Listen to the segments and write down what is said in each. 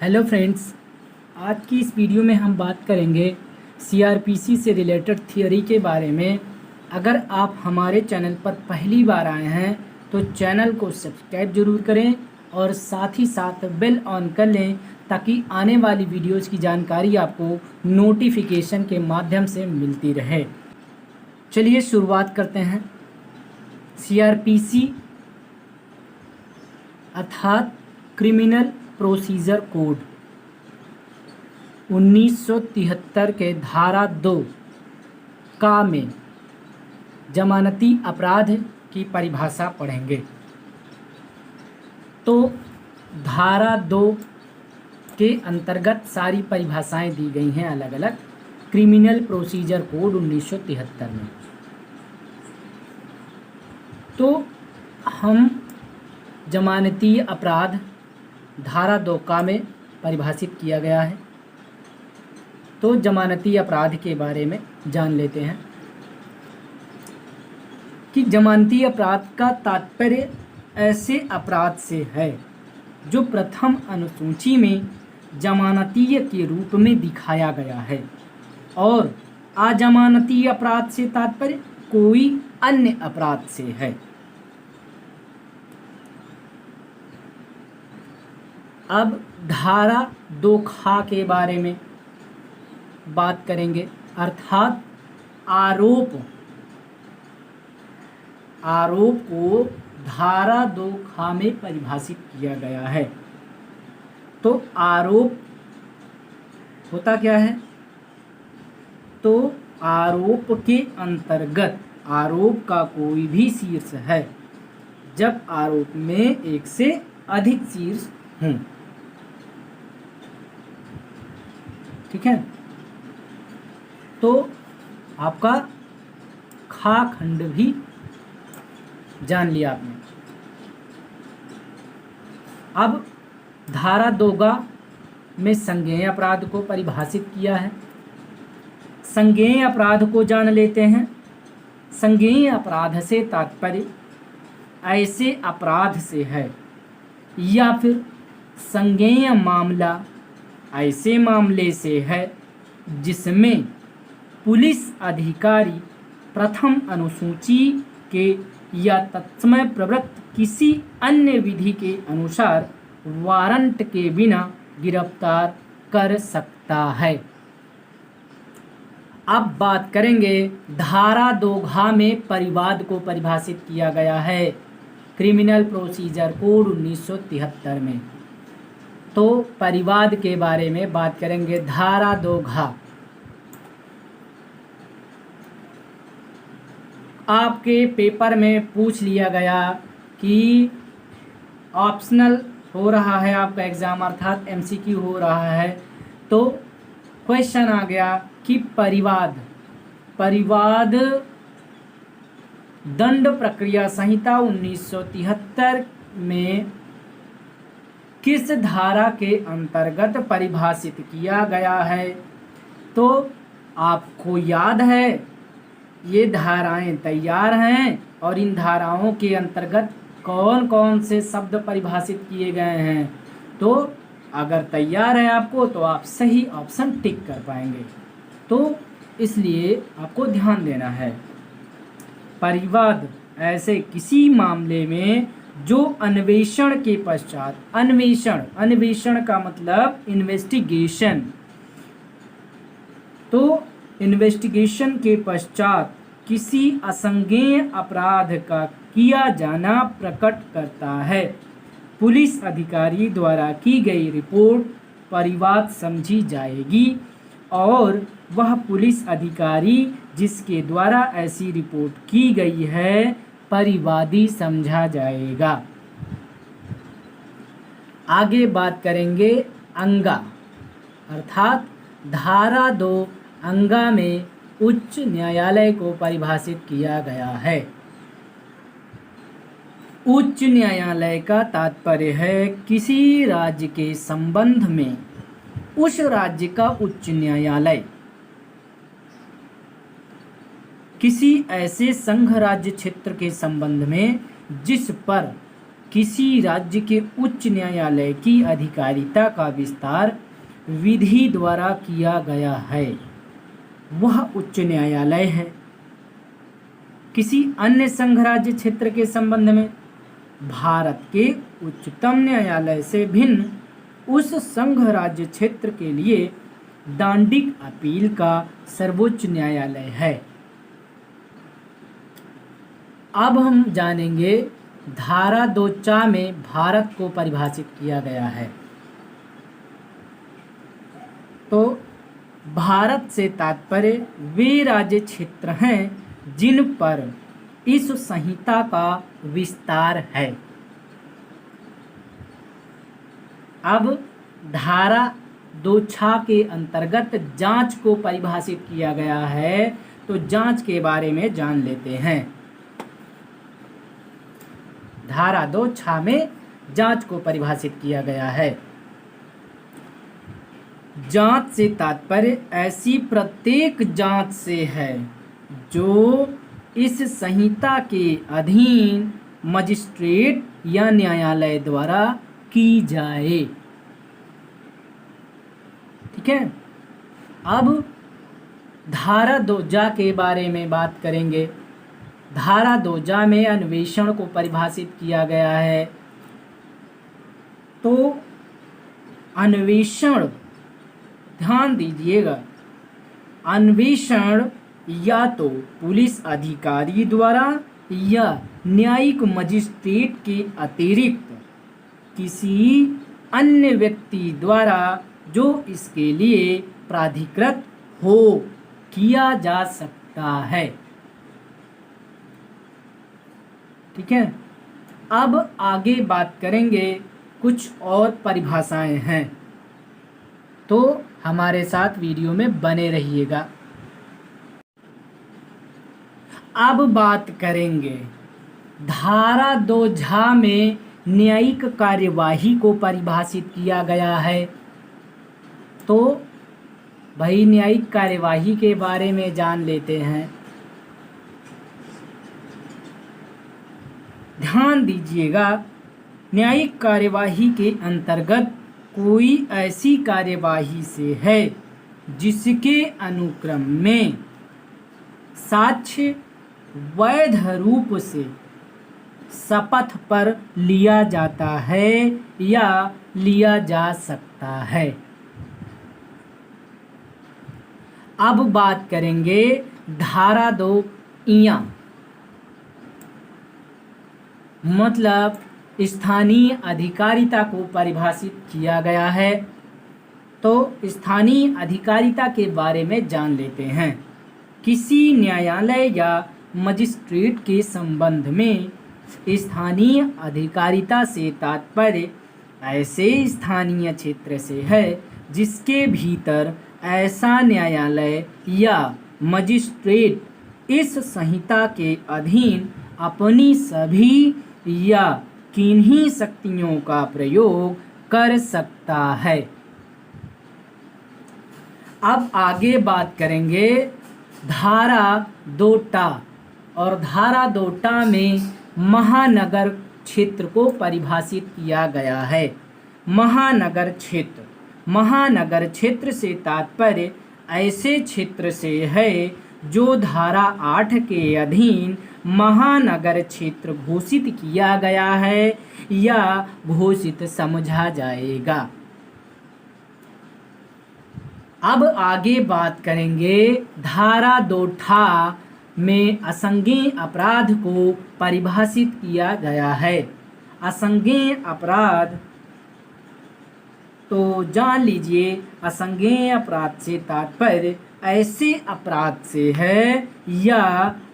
Hello friends, आज की इस वीडियो में हम बात करेंगे सीआरपीसी से रिलेटेड थियोरी के बारे में। अगर आप हमारे चैनल पर पहली बार आए हैं तो चैनल को सब्सक्राइब जरूर करें और साथ ही साथ बेल ऑन कर लें ताकि आने वाली वीडियोज़ की जानकारी आपको नोटिफिकेशन के माध्यम से मिलती रहे। चलिए शुरुआत करते हैं। सीआरपीसी अर्थात क्रिमिनल प्रोसीजर कोड 1973 के धारा 2 का में जमानती अपराध की परिभाषा पढ़ेंगे। तो धारा 2 के अंतर्गत सारी परिभाषाएं दी गई हैं अलग अलग क्रिमिनल प्रोसीजर कोड 1973 में। तो हम जमानती अपराध धारा 2 का में परिभाषित किया गया है। तो जमानती अपराध के बारे में जान लेते हैं कि जमानती अपराध का तात्पर्य ऐसे अपराध से है जो प्रथम अनुसूची में जमानतीय के रूप में दिखाया गया है, और अजमानती अपराध से तात्पर्य कोई अन्य अपराध से है। अब धारा 2 खा के बारे में बात करेंगे, अर्थात आरोप को धारा 2 खा में परिभाषित किया गया है। तो आरोप होता क्या है? तो आरोप के अंतर्गत आरोप का कोई भी शीर्ष है जब आरोप में एक से अधिक शीर्ष हों। ठीक है, तो आपका खा खंड भी जान लिया आपने। अब धारा 2 में संज्ञेय अपराध को परिभाषित किया है। संज्ञेय अपराध को जान लेते हैं। संज्ञेय अपराध से तात्पर्य ऐसे अपराध से है या फिर संज्ञेय मामला ऐसे मामले से है जिसमें पुलिस अधिकारी प्रथम अनुसूची के या तत्समय प्रवृत्त किसी अन्य विधि के अनुसार वारंट के बिना गिरफ्तार कर सकता है। अब बात करेंगे धारा 2 में परिवाद को परिभाषित किया गया है क्रिमिनल प्रोसीजर कोड 1973 में। तो परिवाद के बारे में बात करेंगे। धारा 2 आपके पेपर में पूछ लिया गया कि ऑप्शनल हो रहा है आपका एग्जाम, अर्थात एमसीक्यू हो रहा है। तो क्वेश्चन आ गया कि परिवाद दंड प्रक्रिया संहिता 1973 में किस धारा के अंतर्गत परिभाषित किया गया है? तो आपको याद है ये धाराएं तैयार हैं और इन धाराओं के अंतर्गत कौन कौन से शब्द परिभाषित किए गए हैं। तो अगर तैयार है आपको तो आप सही ऑप्शन टिक कर पाएंगे। तो इसलिए आपको ध्यान देना है। परिवाद ऐसे किसी मामले में जो अन्वेषण के पश्चात, अन्वेषण का मतलब इन्वेस्टिगेशन, तो इन्वेस्टिगेशन के पश्चात किसी असंज्ञेय अपराध का किया जाना प्रकट करता है। पुलिस अधिकारी द्वारा की गई रिपोर्ट परिवाद समझी जाएगी और वह पुलिस अधिकारी जिसके द्वारा ऐसी रिपोर्ट की गई है परिवादी समझा जाएगा। आगे बात करेंगे अंगा, अर्थात धारा 2 अंगा में उच्च न्यायालय को परिभाषित किया गया है। उच्च न्यायालय का तात्पर्य है किसी राज्य के संबंध में उस राज्य का उच्च न्यायालय किसी ऐसे संघ राज्य क्षेत्र के संबंध में जिस पर किसी राज्य के उच्च न्यायालय की अधिकारिता का विस्तार विधि द्वारा किया गया है वह उच्च न्यायालय है। किसी अन्य संघ राज्य क्षेत्र के संबंध में भारत के उच्चतम न्यायालय से भिन्न उस संघ राज्य क्षेत्र के लिए दांडिक अपील का सर्वोच्च न्यायालय है। अब हम जानेंगे धारा 2 में भारत को परिभाषित किया गया है। तो भारत से तात्पर्य वे राज्य क्षेत्र हैं जिन पर इस संहिता का विस्तार है। अब धारा 2 के अंतर्गत जांच को परिभाषित किया गया है, तो जांच के बारे में जान लेते हैं। धारा 2 में जांच को परिभाषित किया गया है। जांच से तात्पर्य ऐसी प्रत्येक जांच से है जो इस संहिता के अधीन मजिस्ट्रेट या न्यायालय द्वारा की जाए। ठीक है। अब धारा 2 के बारे में बात करेंगे। धारा 2 में अन्वेषण को परिभाषित किया गया है। तो अन्वेषण, ध्यान दीजिएगा, अन्वेषण या तो पुलिस अधिकारी द्वारा या न्यायिक मजिस्ट्रेट के अतिरिक्त किसी अन्य व्यक्ति द्वारा जो इसके लिए प्राधिकृत हो किया जा सकता है। ठीक है। अब आगे बात करेंगे, कुछ और परिभाषाएं हैं, तो हमारे साथ वीडियो में बने रहिएगा। अब बात करेंगे धारा 2 में न्यायिक कार्यवाही को परिभाषित किया गया है। तो भाई न्यायिक कार्यवाही के बारे में जान लेते हैं। ध्यान दीजिएगा, न्यायिक कार्यवाही के अंतर्गत कोई ऐसी कार्यवाही से है जिसके अनुक्रम में साक्ष्य वैध रूप से शपथ पर लिया जाता है या लिया जा सकता है। अब बात करेंगे धारा 2 मतलब स्थानीय अधिकारिता को परिभाषित किया गया है। तो स्थानीय अधिकारिता के बारे में जान लेते हैं। किसी न्यायालय या मजिस्ट्रेट के संबंध में स्थानीय अधिकारिता से तात्पर्य ऐसे स्थानीय क्षेत्र से है जिसके भीतर ऐसा न्यायालय या मजिस्ट्रेट इस संहिता के अधीन अपनी सभी या किन्हीं शक्तियों का प्रयोग कर सकता है। अब आगे बात करेंगे धारा 2 और धारा 2 में महानगर क्षेत्र को परिभाषित किया गया है। महानगर क्षेत्र, महानगर क्षेत्र से तात्पर्य ऐसे क्षेत्र से है जो धारा 8 के अधीन महानगर क्षेत्र घोषित किया गया है या घोषित समझा जाएगा। अब आगे बात करेंगे धारा 2 में असंज्ञेय अपराध को परिभाषित किया गया है। असंज्ञेय अपराध, तो जान लीजिए, असंज्ञेय अपराध से तात्पर्य ऐसे अपराध से है या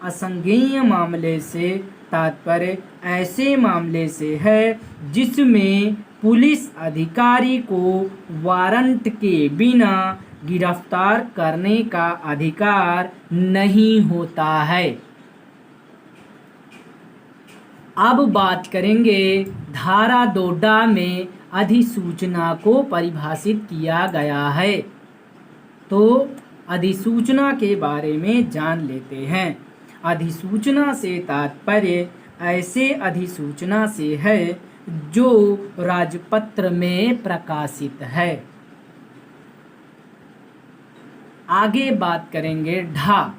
असंज्ञेय मामले से तात्पर्य ऐसे मामले से है जिसमें पुलिस अधिकारी को वारंट के बिना गिरफ्तार करने का अधिकार नहीं होता है। अब बात करेंगे धारा 2 में अधिसूचना को परिभाषित किया गया है। तो अधिसूचना के बारे में जान लेते हैं। अधिसूचना से तात्पर्य ऐसे अधिसूचना से है जो राजपत्र में प्रकाशित है। आगे बात करेंगे ढा।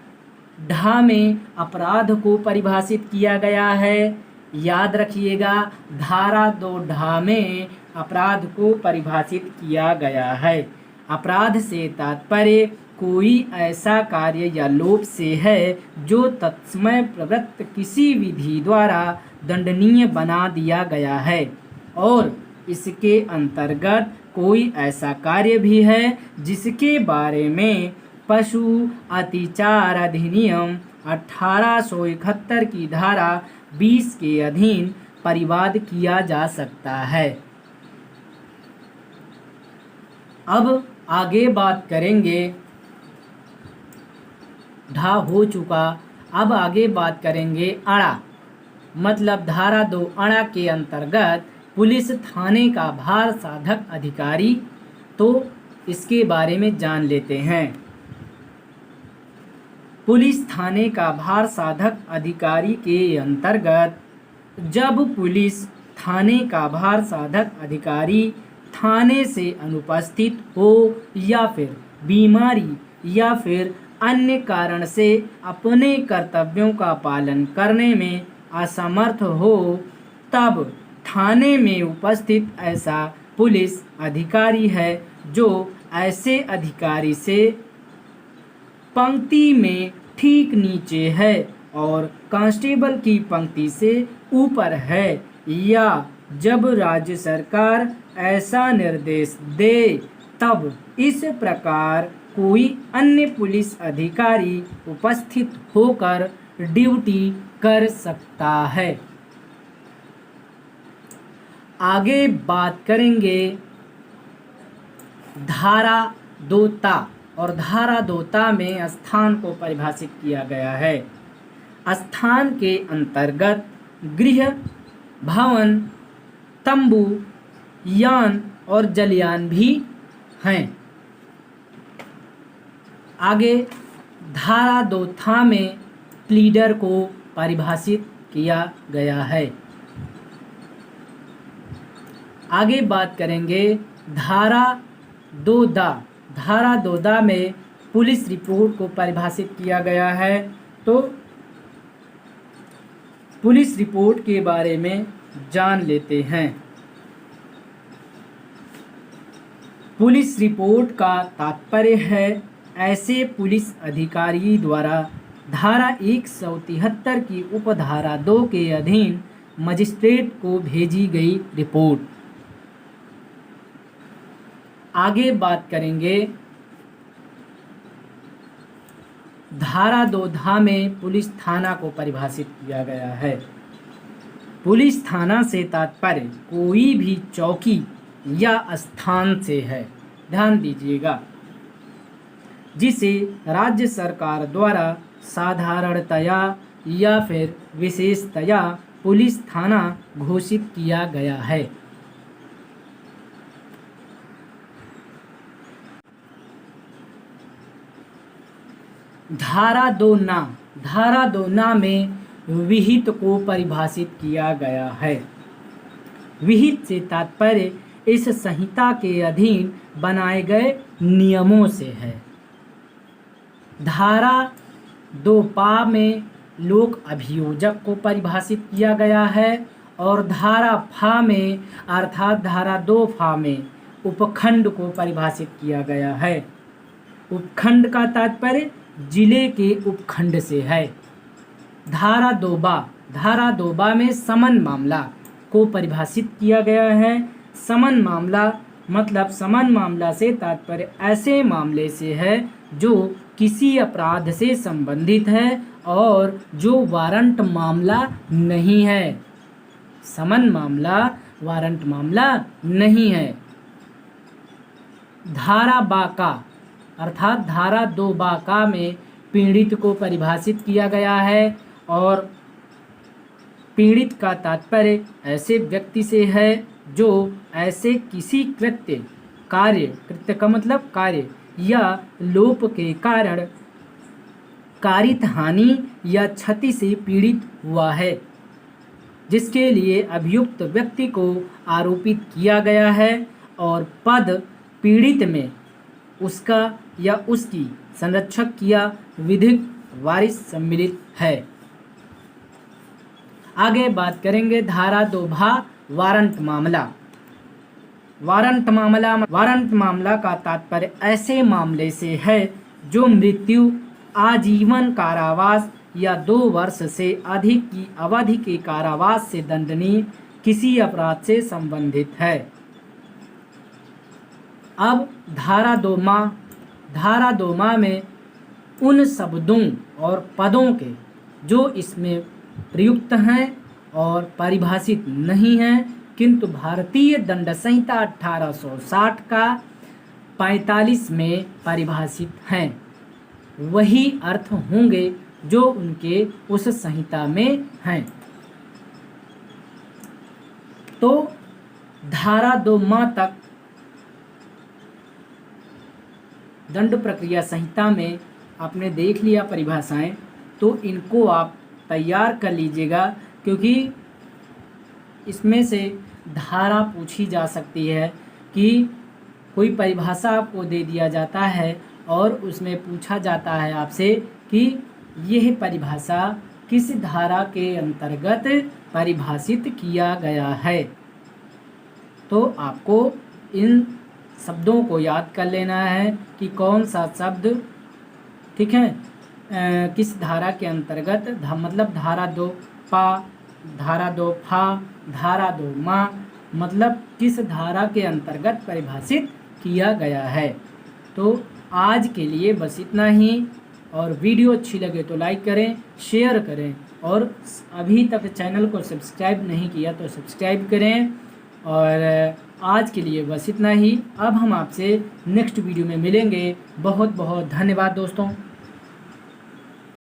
ढा में अपराध को परिभाषित किया गया है। याद रखिएगा, धारा 2 ढा में अपराध को परिभाषित किया गया है। अपराध से तात्पर्य कोई ऐसा कार्य या लोप से है जो तत्समय प्रवृत्त किसी विधि द्वारा दंडनीय बना दिया गया है, और इसके अंतर्गत कोई ऐसा कार्य भी है जिसके बारे में पशु अतिचार अधिनियम 1871 की धारा 20 के अधीन परिवाद किया जा सकता है। अब आगे बात करेंगे, ढा हो चुका। अब आगे बात करेंगे अड़ा, मतलब धारा 2 अड़ा के अंतर्गत पुलिस थाने का भार साधक अधिकारी। तो इसके बारे में जान लेते हैं। पुलिस थाने का भार साधक अधिकारी के अंतर्गत जब पुलिस थाने का भार साधक अधिकारी थाने से अनुपस्थित हो या फिर बीमारी या फिर अन्य कारण से अपने कर्तव्यों का पालन करने में असमर्थ हो, तब थाने में उपस्थित ऐसा पुलिस अधिकारी है जो ऐसे अधिकारी से पंक्ति में ठीक नीचे है और कांस्टेबल की पंक्ति से ऊपर है, या जब राज्य सरकार ऐसा निर्देश दे तब इस प्रकार कोई अन्य पुलिस अधिकारी उपस्थित होकर ड्यूटी कर सकता है। आगे बात करेंगे धारा 2 ता, और धारा 2 ता में स्थान को परिभाषित किया गया है। स्थान के अंतर्गत गृह, भवन, तंबू, यान और जलयान भी हैं। आगे धारा 2 था में प्लीडर को परिभाषित किया गया है। आगे बात करेंगे धारा 2 दा। धारा 2 दा में पुलिस रिपोर्ट को परिभाषित किया गया है। तो पुलिस रिपोर्ट के बारे में जान लेते हैं। पुलिस रिपोर्ट का तात्पर्य है ऐसे पुलिस अधिकारी द्वारा धारा 173 की उपधारा 2 के अधीन मजिस्ट्रेट को भेजी गई रिपोर्ट। आगे बात करेंगे धारा 2 धा में पुलिस थाना को परिभाषित किया गया है। पुलिस थाना से तात्पर्य कोई भी चौकी या स्थान से है, ध्यान दीजिएगा, जिसे राज्य सरकार द्वारा साधारणतया या फिर विशेषतया पुलिस थाना घोषित किया गया है। धारा 2 ना। धारा 2 ना में विहित को परिभाषित किया गया है। विहित से तात्पर्य इस संहिता के अधीन बनाए गए नियमों से है। धारा 2 पा में लोक अभियोजक को परिभाषित किया गया है, और धारा फा में अर्थात धारा 2 फा में उपखंड को परिभाषित किया गया है। उपखंड का तात्पर्य जिले के उपखंड से है। धारा 2 बा। धारा 2 बा में समन मामला को परिभाषित किया गया है। समन मामला मतलब समन मामला से तात्पर्य ऐसे मामले से है जो किसी अपराध से संबंधित है और जो वारंट मामला नहीं है। समन मामला वारंट मामला नहीं है। धारा बाका अर्थात धारा 2 बाका में पीड़ित को परिभाषित किया गया है, और पीड़ित का तात्पर्य ऐसे व्यक्ति से है जो ऐसे किसी कृत्य का मतलब कार्य या लोप के कारण कारित हानि या क्षति से पीड़ित हुआ है। जिसके लिए अभियुक्त व्यक्ति को आरोपित किया गया है और पद पीड़ित में उसका या उसकी संरक्षक या विधिक वारिस सम्मिलित है। आगे बात करेंगे धारा 2 वारंट मामला। वारंट मामला का तात्पर्य ऐसे मामले से है जो मृत्यु, आजीवन कारावास या 2 वर्ष से अधिक की अवधि के कारावास से दंडनीय किसी अपराध से संबंधित है। अब धारा 2 में उन शब्दों और पदों के जो इसमें प्रयुक्त हैं और परिभाषित नहीं हैं किंतु भारतीय दंड संहिता 1860 का 45 में परिभाषित हैं, वही अर्थ होंगे जो उनके उस संहिता में हैं। तो धारा 2 तक दंड प्रक्रिया संहिता में आपने देख लिया परिभाषाएं, तो इनको आप तैयार कर लीजिएगा, क्योंकि इसमें से धारा पूछी जा सकती है कि कोई परिभाषा आपको दे दिया जाता है और उसमें पूछा जाता है आपसे कि यह परिभाषा किस धारा के अंतर्गत परिभाषित किया गया है। तो आपको इन शब्दों को याद कर लेना है कि कौन सा शब्द, ठीक है, किस धारा के अंतर्गत, मतलब धारा 2 धारा 2 धारा 2 मतलब किस धारा के अंतर्गत परिभाषित किया गया है। तो आज के लिए बस इतना ही, और वीडियो अच्छी लगे तो लाइक करें, शेयर करें, और अभी तक चैनल को सब्सक्राइब नहीं किया तो सब्सक्राइब करें। और आज के लिए बस इतना ही। अब हम आपसे नेक्स्ट वीडियो में मिलेंगे। बहुत बहुत धन्यवाद दोस्तों।